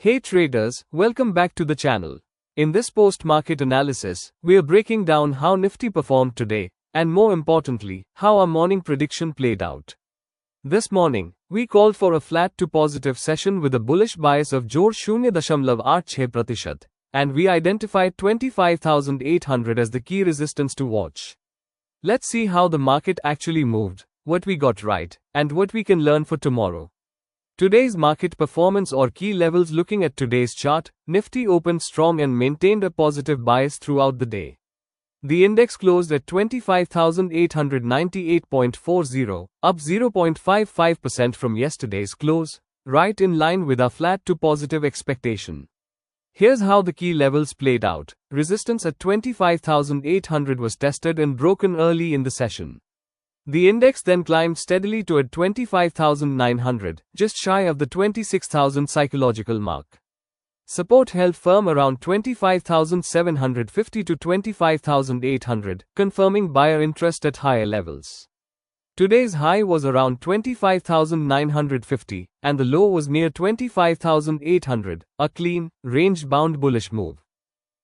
Hey traders, welcome back to the channel. In this post-market analysis, we are breaking down how Nifty performed today, and more importantly, how our morning prediction played out. This morning, we called for a flat to positive session with a bullish bias of 0.86%, and we identified 25,800 as the key resistance to watch. Let's see how the market actually moved, what we got right, and what we can learn for tomorrow. Today's market performance or key levels. Looking at today's chart, Nifty opened strong and maintained a positive bias throughout the day. The index closed at 25,898.40, up 0.55% from yesterday's close, right in line with our flat to positive expectation. Here's how the key levels played out. Resistance at 25,800 was tested and broken early in the session. The index then climbed steadily to at 25,900, just shy of the 26,000 psychological mark. Support held firm around 25,750 to 25,800, confirming buyer interest at higher levels. Today's high was around 25,950, and the low was near 25,800, a clean, range-bound bullish move.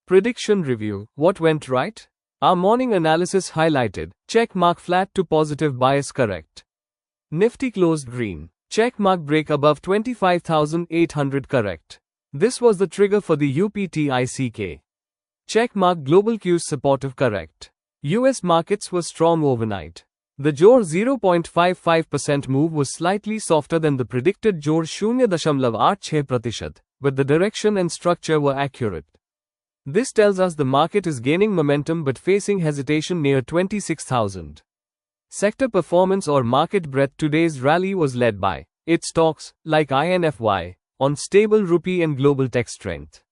Prediction review. What went right? Our morning analysis highlighted, checkmark flat to positive bias correct. Nifty closed green, checkmark break above 25,800 correct. This was the trigger for the UPTICK. Checkmark global cues supportive correct. US markets were strong overnight. The JOR 0.55% move was slightly softer than the predicted JOR 0.86%, but the direction and structure were accurate. This tells us the market is gaining momentum but facing hesitation near 26,000. Sector performance or market breadth. Today's rally was led by its stocks, like INFY, on stable rupee and global tech strength.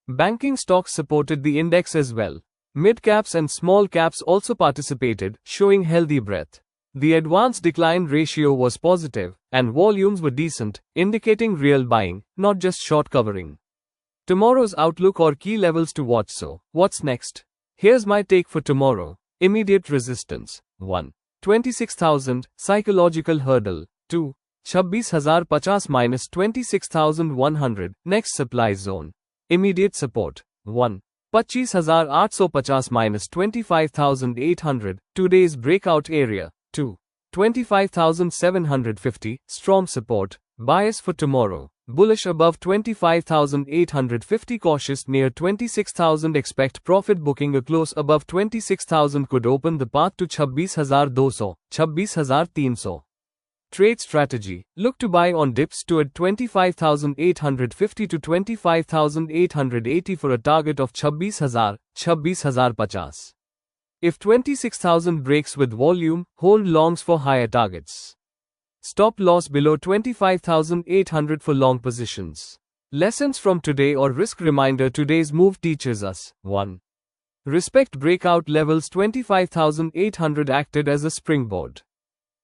Banking stocks supported the index as well. Mid-caps and small caps also participated, showing healthy breadth. The advance decline ratio was positive, and volumes were decent, indicating real buying, not just short covering. Tomorrow's outlook or key levels to watch. So, what's next? Here's my take for tomorrow. Immediate resistance. 1. 26,000, psychological hurdle. 2. 26,050 minus 26,100, next supply zone. Immediate support. 1. 25,850 minus 25,800, today's breakout area. 2. 25,750, strong support, bias for tomorrow. Bullish above 25,850, cautious near 26,000, expect profit booking. A close above 26,000 could open the path to 26,200, 26,300. Trade strategy. Look to buy on dips to at 25,850 to 25,880 for a target of 26,000, 26,050. If 26,000 breaks with volume, hold longs for higher targets. Stop loss below 25,800 for long positions. Lessons from today or risk reminder. Today's move teaches us 1. Respect breakout levels. 25,800 acted as a springboard.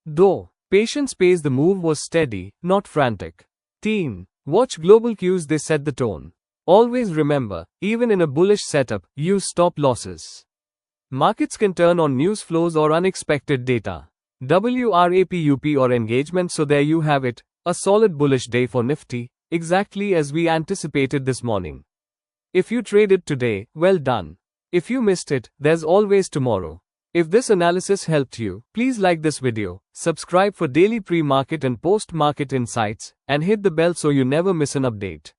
Though patience pays, the move was steady, not frantic. Team. Watch global cues, they set the tone. Always remember, even in a bullish setup, use stop losses. Markets can turn on news flows or unexpected data. WRAPUP or engagement. So there you have it, a solid bullish day for Nifty, exactly as we anticipated this morning. If you traded today, well done. If you missed it, there's always tomorrow. If this analysis helped you, please like this video, subscribe for daily pre-market and post-market insights, and hit the bell so you never miss an update.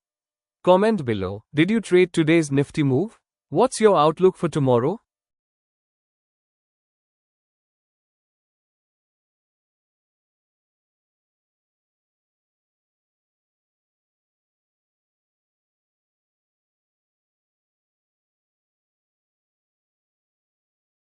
Comment below, did you trade today's Nifty move? What's your outlook for tomorrow?